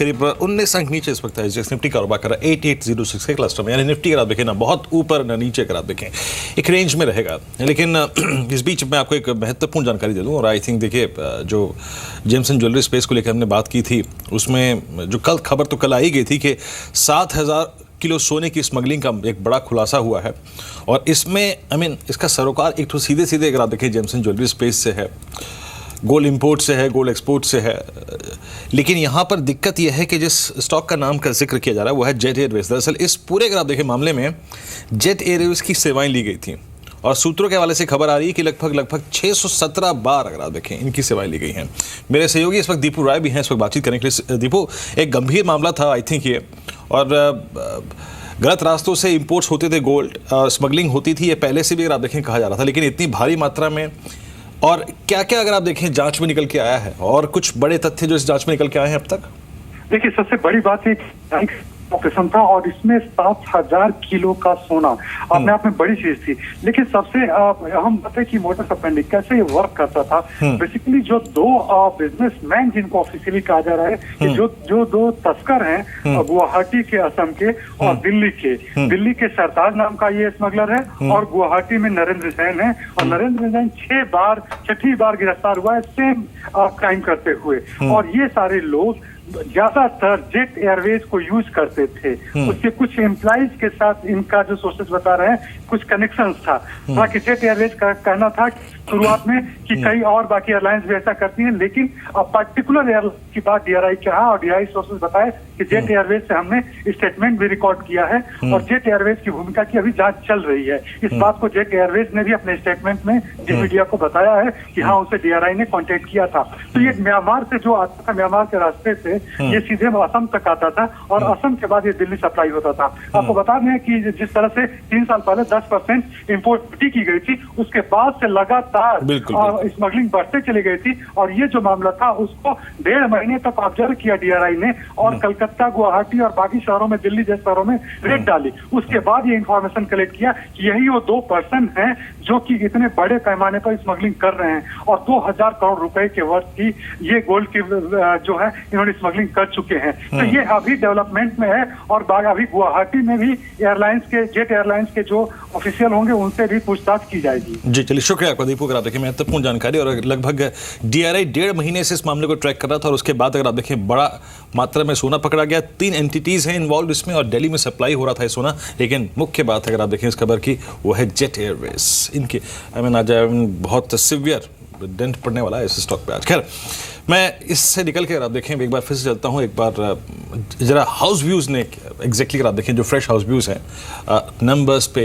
करीब 19 अंक नीचे इस वक्त है। निफ्टी कारोबार कर रहा है 8806 के क्लस्टर में, यानी निफ्टी अगर आप देखें ना बहुत ऊपर ना नीचे अगर आप देखें एक रेंज में रहेगा। लेकिन इस बीच मैं आपको एक महत्वपूर्ण जानकारी दे दूं, और आई थिंक देखिए जो जेम्स एंड ज्वेलरी स्पेस को लेकर हमने बात की थी उसमें जो कल खबर तो कल आई गई थी कि 7000 किलो सोने की स्मगलिंग का एक बड़ा खुलासा हुआ है। और इसमें इसका सरोकार एक तो सीधे सीधे अगर आप देखें जेम्स एंड ज्वेलरी स्पेस से है, गोल्ड इंपोर्ट से है, गोल्ड एक्सपोर्ट से है। लेकिन यहाँ पर दिक्कत यह है कि जिस स्टॉक का नाम का जिक्र किया जा रहा है वो है जेट एयरवेज। दरअसल इस पूरे अगर आप देखें मामले में जेट एयरवेज की सेवाएं ली गई थी, और सूत्रों के हवाले से खबर आ रही है कि लगभग 617 बार अगर आप देखें इनकी सेवाएं ली गई हैं। मेरे सहयोगी इस वक्त दीपू राय भी हैं इस वक्त बातचीत करने के लिए। दीपू, एक गंभीर मामला था आई थिंक ये, और गलत रास्तों से इंपोर्ट्स होते थे, गोल्ड स्मगलिंग होती थी, ये पहले से भी अगर आप देखें कहा जा रहा था, लेकिन इतनी भारी मात्रा में। और क्या क्या अगर आप देखें जांच में निकल के आया है, और कुछ बड़े तथ्य जो इस जांच में निकल के आए हैं अब तक? देखिए, सबसे बड़ी बात है ऑपरेशन था और इसमें 7000 किलो का सोना अपने आप में बड़ी चीज थी। लेकिन सबसे अहम बात है कि मोटर सप्रेंडी कैसे ये वर्क करता था। बेसिकली जो दो बिजनेसमैन जिनको ऑफिशियली कहा जा रहा है कि जो दो तस्कर हैं गुवाहाटी के, असम के और दिल्ली के सरताज नाम का ये स्मगलर है, और गुवाहाटी में नरेंद्र जैन है। और नरेंद्र जैन 6 बार गिरफ्तार हुआ है सेम क्राइम करते हुए। और ये सारे लोग ज्यादातर जेट एयरवेज को यूज करते थे। उसके कुछ एम्प्लॉइज के साथ इनका जो सोर्सेस बता रहे हैं कुछ कनेक्शंस था। हालांकि जेट एयरवेज का कहना था शुरुआत में कि कई और बाकी एयरलाइंस भी ऐसा करती हैं, लेकिन अब पर्टिकुलर एयरलाइन की बात डीआरआई कहा, और डीआरआई सोर्सेस बताए कि जेट एयरवेज से हमने स्टेटमेंट भी रिकॉर्ड किया है और जेट एयरवेज की भूमिका की अभी जांच चल रही है। इस बात को जेट एयरवेज ने भी अपने स्टेटमेंट में मीडिया को बताया है कि हाँ, उसे डीआरआई ने कॉन्टेक्ट किया था। तो ये म्यांमार से जो आता था, म्यांमार के रास्ते से ये सीधे असम तक आता था, और असम के बाद ये दिल्ली सप्लाई होता था। आपको बता दें कि जिस तरह से 3 साल पहले 10% इम्पोर्ट की गई थी, उसके बाद से लगातार स्मगलिंग बढ़ते चली गई थी। और ये जो मामला था उसको 1.5 महीने तक ऑब्जर्व किया डीआरआई ने, और कलकत्ता, गुवाहाटी और बाकी शहरों में, दिल्ली जैसे शहरों में रेड डाली। उसके बाद ये इंफॉर्मेशन कलेक्ट किया कि यही वो 2 पर्सन हैं जो कि इतने बड़े पैमाने पर स्मगलिंग कर रहे हैं, और 2000 करोड़ रुपए के वर्थ की ये गोल्ड की जो है इन्होंने स्मगलिंग कर चुके हैं। तो ये अभी डेवलपमेंट में है, और अभी गुवाहाटी में भी जेट एयरलाइंस के जो ऑफिशियल होंगे उनसे भी पूछताछ की जाएगी। जी चलिए, शुक्रिया आपका दीपू। अगर आप देखें महत्वपूर्ण जानकारी, और लगभग डीआरआई 1.5 महीने से इस मामले को ट्रैक कर रहा था, और उसके बाद अगर आप देखें बड़ा मात्रा में सोना पकड़ा गया। 3 एंटिटीज हैं इन्वॉल्व इसमें, और दिल्ली में सप्लाई हो रहा था ये सोना। लेकिन मुख्य बात अगर आप देखें इस खबर की वो है जेट एयरवेज। इनकी आज बहुत सिवियर डेंट पड़ने वाला है इस स्टॉक पे आज। खैर, मैं इससे निकल के अगर आप देखें एक बार फिर से चलता हूँ, एक बार जरा हाउस व्यूज़ ने एग्जैक्टली अगर आप देखें जो फ्रेश हाउस व्यूज़ हैं, नंबर्स पे,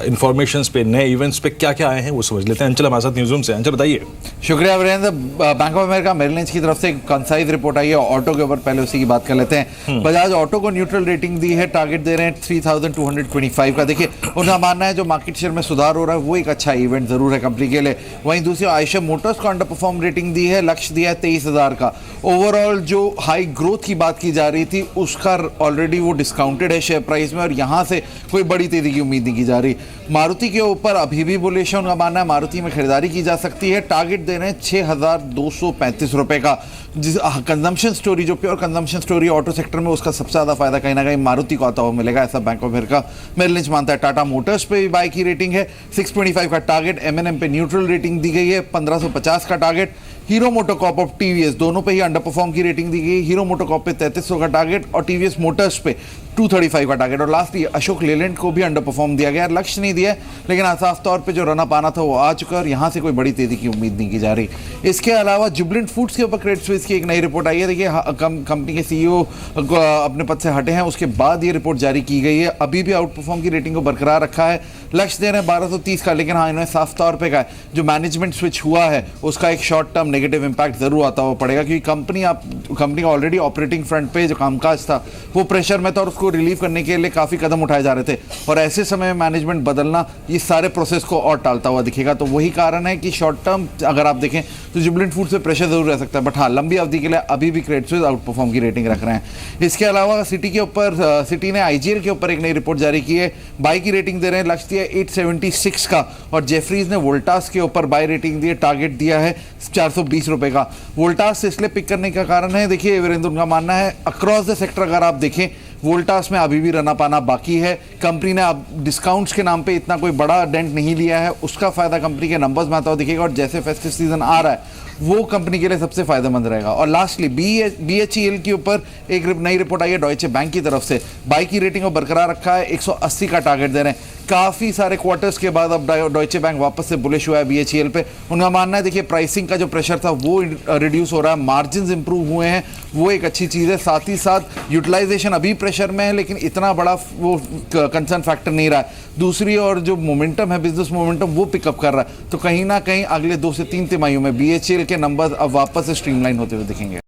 इंफॉर्मेशंस पे, नए इवेंट्स पे क्या क्या आए हैं वो समझ लेते हैं। अंचल हमारे साथ न्यूज़ रूम से। अंचल बताइए। शुक्रिया Virendra. Bank of America Merrill Lynch की तरफ से एक कंसाइज रिपोर्ट आई है ऑटो के ऊपर, पहले उसी की बात कर लेते हैं। बजाज ऑटो को न्यूट्रल रेटिंग दी है, टारगेट दे रहे हैं 3225 का। देखिए, उनका मानना है जो मार्केट शेयर में सुधार हो रहा है वो एक अच्छा इवेंट जरूर है कंपनी के लिए। वहीं दूसरी आयशर मोटर्स को अंडर परफॉर्म रेटिंग दी है, लक्ष्य दिया है 23,000 का। ओवरऑल जो हाई ग्रोथ की बात की जा रही थी उसका ऑलरेडी वो डिस्काउंटेड है शेयर प्राइस में, और यहां से कोई बड़ी तेजी की उम्मीद नहीं की जा रही। मारुति के ऊपर अभी भी बुलिश है, उनका मानना है मारुति में खरीदारी की जा सकती है। टारगेट दे रहे हैं 6235 रुपए का। जिस कंजम्पशन स्टोरी, जो pure consumption story auto sector में, उसका सबसे ज्यादा फायदा कहीं ना कहीं मारुति को आता हुआ मिलेगा, ऐसा Bank of America Merrill Lynch मानता है। टाटा मोटर्स पे भी बाय की रेटिंग है, 625 का टारगेट। M&M पे न्यूट्रल रेटिंग दी गई है, 1550 का टारगेट। हीरो मोटोकॉर्प और टीवीएस दोनों पे ही अंडर परफॉर्म की रेटिंग दी गई। हीरो मोटोकॉर्प पे 3300 का टारगेट, और टीवीएस मोटर्स पे 235 का टारगेट। और लास्टली अशोक लेलैंड को भी अंडर परफॉर्म दिया गया, लक्ष्य नहीं दिया, लेकिन साफ तौर पे जो रन अप आना था वो आ चुका है, और यहाँ से कोई बड़ी तेजी की उम्मीद नहीं की जा रही। इसके अलावा जुबिलेंट फूड्स के ऊपर क्रेडिट स्विस की एक नई रिपोर्ट आई है। देखिए, कंपनी के सीईओ अपने पद से हटे हैं, उसके बाद ये रिपोर्ट जारी की गई है। अभी भी आउट परफॉर्म की रेटिंग को बरकरार रखा है, लक्ष्य दे रहे हैं 1230 का। लेकिन हाँ, इन्होंने साफ तौर पर कहा जो मैनेजमेंट स्विच हुआ है उसका एक शॉर्ट टर्म नेगेटिव इंपैक्ट जरूर आता हुआ पड़ेगा, क्योंकि कंपनी का ऑलरेडी ऑपरेटिंग फ्रंट पे जो कामकाज था वो प्रेशर में था, और उसको रिलीव करने के लिए काफी कदम उठाए जा रहे थे। और ऐसे समय में मैनेजमेंट बदलना ये सारे प्रोसेस को और टालता हुआ दिखेगा। तो वही कारण है कि शॉर्ट टर्म अगर आप देखें तो जुबिलेंट फूड से प्रेशर जरूर रह सकता है, बट हाँ, लंबी अवधि के लिए अभी भी क्रेडिट स्विस आउट परफॉर्म की रेटिंग रख रहे हैं। इसके अलावा सिटी ने IGL के ऊपर एक नई रिपोर्ट जारी की है, बाई की रेटिंग दे रहे हैं, लक्ष्य दिया 876 का। और जेफरीज ने वोल्टास के ऊपर बाय रेटिंग दी है, टारगेट दिया है 452 20 रुपए का। वोल्टास से इसलिए पिक करने का कारण है, देखिए वीरेंद्र, उनका मानना है अक्रॉस द सेक्टर अगर आप देखें वोल्टास में अभी भी रना पाना बाकी है। कंपनी ने अब डिस्काउंट्स के नाम पे इतना कोई बड़ा डेंट नहीं लिया है, उसका फायदा कंपनी के नंबर्स में आता हुआ दिखेगा और जैसे फेस्टिव सीजन आ रहा है वो कंपनी के लिए सबसे फायदेमंद रहेगा। और लास्टली BHEL के ऊपर एक नई रिपोर्ट आई है डॉइचे बैंक की तरफ से, बाई की रेटिंग को बरकरार रखा है, 180 का टारगेट दे रहे हैं। काफी सारे क्वार्टर्स के बाद अब डॉइचे बैंक वापस से बुलिश हुआ है BHEL पे। उनका मानना है देखिए प्राइसिंग का जो प्रेशर था वो रिड्यूस हो रहा है, मार्जिन इंप्रूव हुए हैं, वो एक अच्छी चीज है। साथ ही साथ यूटिलाइजेशन अभी प्रेशर में है लेकिन इतना बड़ा वो कंसर्न फैक्टर नहीं रहा है। दूसरी और जो मोमेंटम है, बिजनेस मोमेंटम, वो पिकअप कर रहा है। तो कहीं ना कहीं अगले 2 से 3 तिमाहियों में BHEL के नंबर्स अब वापस से स्ट्रीमलाइन होते हुए दिखेंगे।